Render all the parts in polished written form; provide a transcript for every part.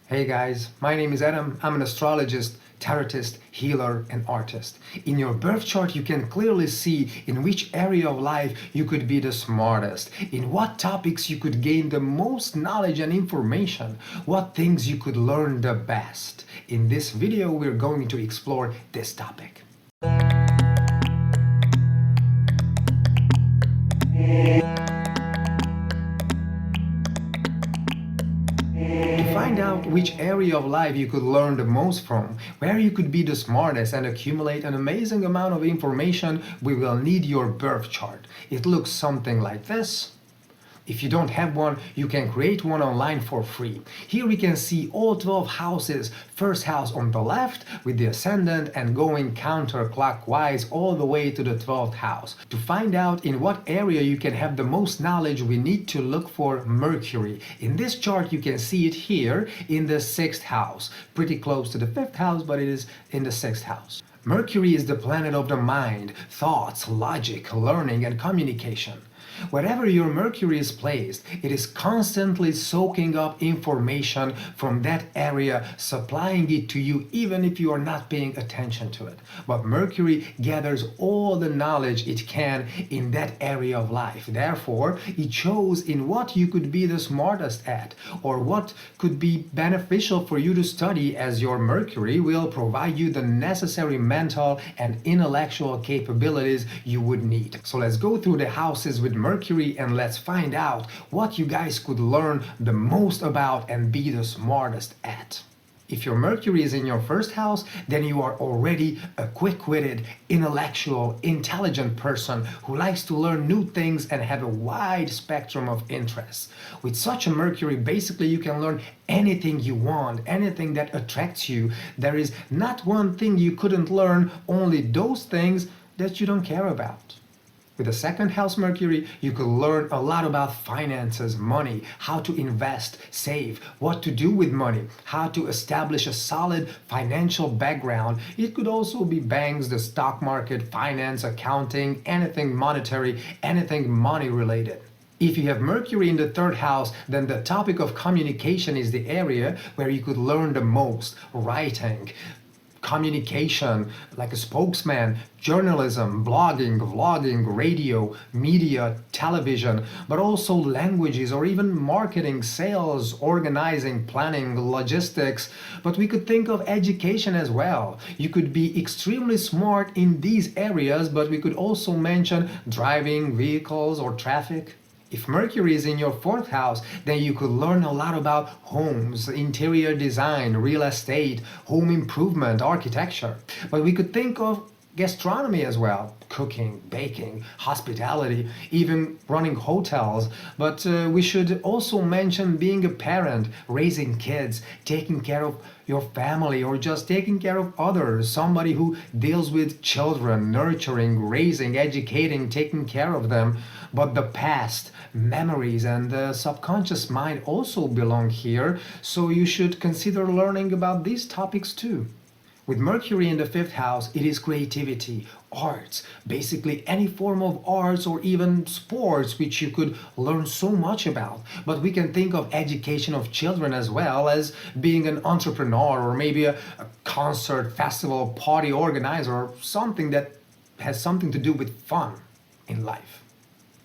Hey guys, my name is Adam. I'm an astrologist, tarotist, healer, and artist. In your birth chart, you can clearly see in which area of life you could be the smartest, in what topics you could gain the most knowledge and information, what things you could learn the best. In this video, we're going to explore this topic. To find out which area of life you could learn the most from, where you could be the smartest and accumulate an amazing amount of information, we will need your birth chart. It looks something like this. If you don't have one, you can create one online for free. Here we can see all 12 houses, first house on the left with the ascendant and going counterclockwise all the way to the 12th house. To find out in what area you can have the most knowledge, we need to look for Mercury. In this chart you can see it here in the 6th house, pretty close to the 5th house, but it is in the 6th house. Mercury is the planet of the mind, thoughts, logic, learning, and communication. Wherever your Mercury is placed, it is constantly soaking up information from that area, supplying it to you even if you are not paying attention to it. But Mercury gathers all the knowledge it can in that area of life. Therefore, it shows in what you could be the smartest at, or what could be beneficial for you to study, as your Mercury will provide you the necessary mental and intellectual capabilities you would need. So let's go through the houses with Mercury and let's find out what you guys could learn the most about and be the smartest at. If your Mercury is in your first house, then you are already a quick-witted, intellectual, intelligent person who likes to learn new things and have a wide spectrum of interests. With such a Mercury, basically you can learn anything you want, anything that attracts you. There is not one thing you couldn't learn, only those things that you don't care about. With the second house Mercury, you could learn a lot about finances, money, how to invest, save, what to do with money, how to establish a solid financial background. It could also be banks, the stock market, finance, accounting, anything monetary, anything money related. If you have Mercury in the third house, then the topic of communication is the area where you could learn the most. Writing, communication, like a spokesman, journalism, blogging, vlogging, radio, media, television, but also languages or even marketing, sales, organizing, planning, logistics. But we could think of education as well. You could be extremely smart in these areas, but we could also mention driving vehicles or traffic. If Mercury is in your fourth house, then you could learn a lot about homes, interior design, real estate, home improvement, architecture. But we could think of gastronomy as well, cooking, baking, hospitality, even running hotels. But we should also mention being a parent, raising kids, taking care of your family, or just taking care of others, somebody who deals with children, nurturing, raising, educating, taking care of them. But the past, memories, and the subconscious mind also belong here, so you should consider learning about these topics too. With Mercury in the fifth house, it is creativity, arts, basically any form of arts or even sports which you could learn so much about. But we can think of education of children as well as being an entrepreneur, or maybe a concert, festival, party organizer, or something that has something to do with fun in life.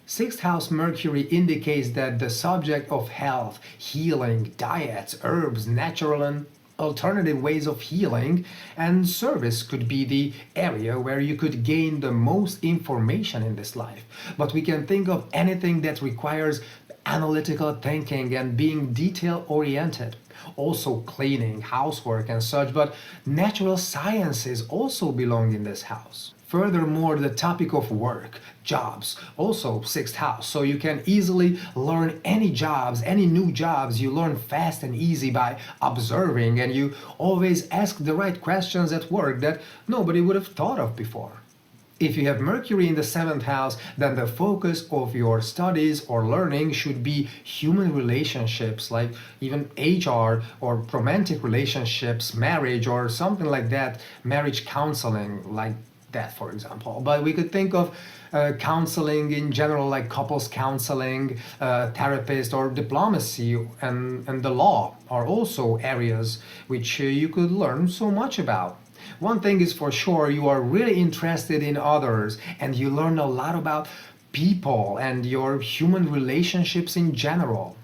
Sixth house Mercury indicates that the subject of health, healing, diets, herbs, natural and alternative ways of healing and service could be the area where you could gain the most information in this life. But we can think of anything that requires analytical thinking and being detail-oriented. Also cleaning, housework and such, but natural sciences also belong in this house. Furthermore, the topic of work, jobs, also sixth house. So you can easily learn any jobs, any new jobs. You learn fast and easy by observing, and you always ask the right questions at work that nobody would have thought of before. If you have Mercury in the seventh house, then the focus of your studies or learning should be human relationships, like even HR or romantic relationships, marriage or something like that, marriage counseling, like death, for example. But we could think of counseling in general, like couples counseling, therapist, or diplomacy and the law are also areas which you could learn so much about. One thing is for sure, you are really interested in others and you learn a lot about people and your human relationships in general.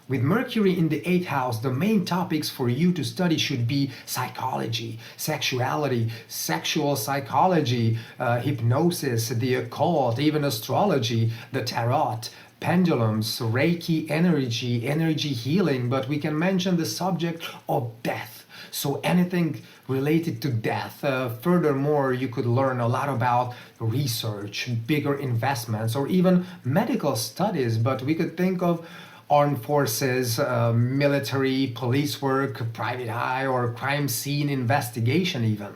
With Mercury in the 8th house, the main topics for you to study should be psychology, sexuality, sexual psychology, hypnosis, the occult, even astrology, the tarot, pendulums, Reiki energy, energy healing, but we can mention the subject of death. So anything related to death. Furthermore, you could learn a lot about research, bigger investments, or even medical studies, but we could think of armed forces, military, police work, private eye, or crime scene investigation even.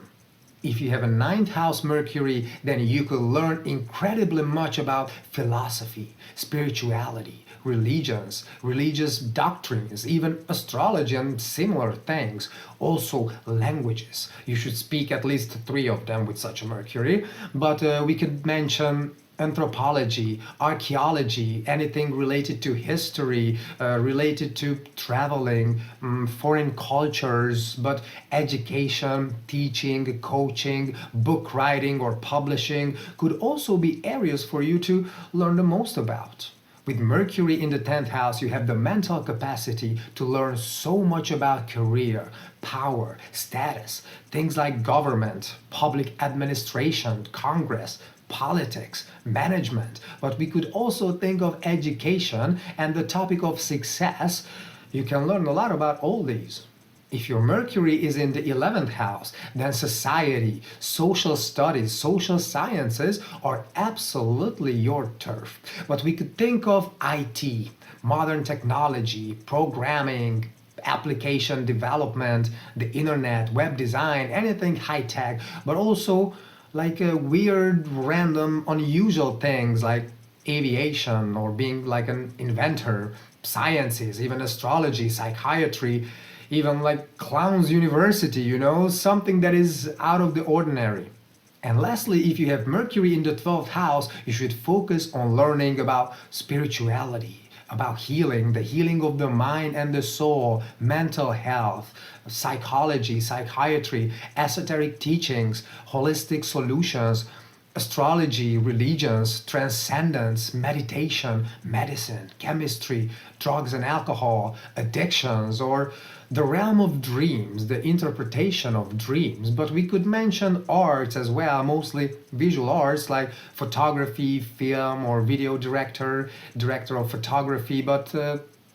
If you have a 9th house Mercury, then you could learn incredibly much about philosophy, spirituality, religions, religious doctrines, even astrology and similar things. Also languages. You should speak at least 3 of them with such a Mercury. But we could mention anthropology, archaeology, anything related to history, related to traveling, foreign cultures, but education, teaching, coaching, book writing or publishing could also be areas for you to learn the most about. With Mercury in the 10th house, you have the mental capacity to learn so much about career, power, status, things like government, public administration, Congress, politics, management, but we could also think of education and the topic of success. You can learn a lot about all these. If your Mercury is in the 11th house, then society, social studies, social sciences are absolutely your turf. But we could think of IT, modern technology, programming, application development, the internet, web design, anything high-tech, but also like weird, random, unusual things like aviation or being like an inventor, sciences, even astrology, psychiatry, even like clowns university, something that is out of the ordinary. And lastly, if you have Mercury in the 12th house, you should focus on learning about spirituality, about healing, the healing of the mind and the soul, mental health, psychology, psychiatry, esoteric teachings, holistic solutions, astrology, religions, transcendence, meditation, medicine, chemistry, drugs and alcohol, addictions, or the realm of dreams, the interpretation of dreams. But we could mention arts as well, mostly visual arts like photography, film or video director, director of photography, but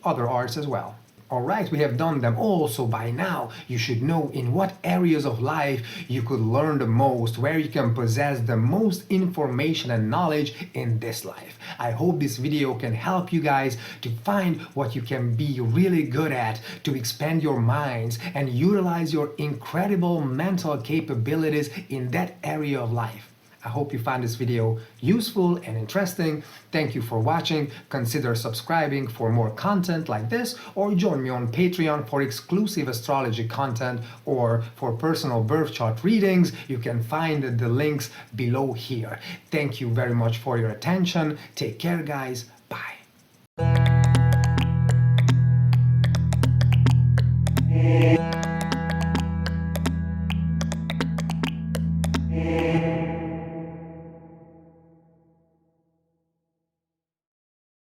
other arts as well. Alright, we have done them all, so by now you should know in what areas of life you could learn the most, where you can possess the most information and knowledge in this life. I hope this video can help you guys to find what you can be really good at, to expand your minds and utilize your incredible mental capabilities in that area of life. I hope you found this video useful and interesting. Thank you for watching. Consider subscribing for more content like this, or join me on Patreon for exclusive astrology content or for personal birth chart readings. You can find the links below here. Thank you very much for your attention. Take care, guys. Bye.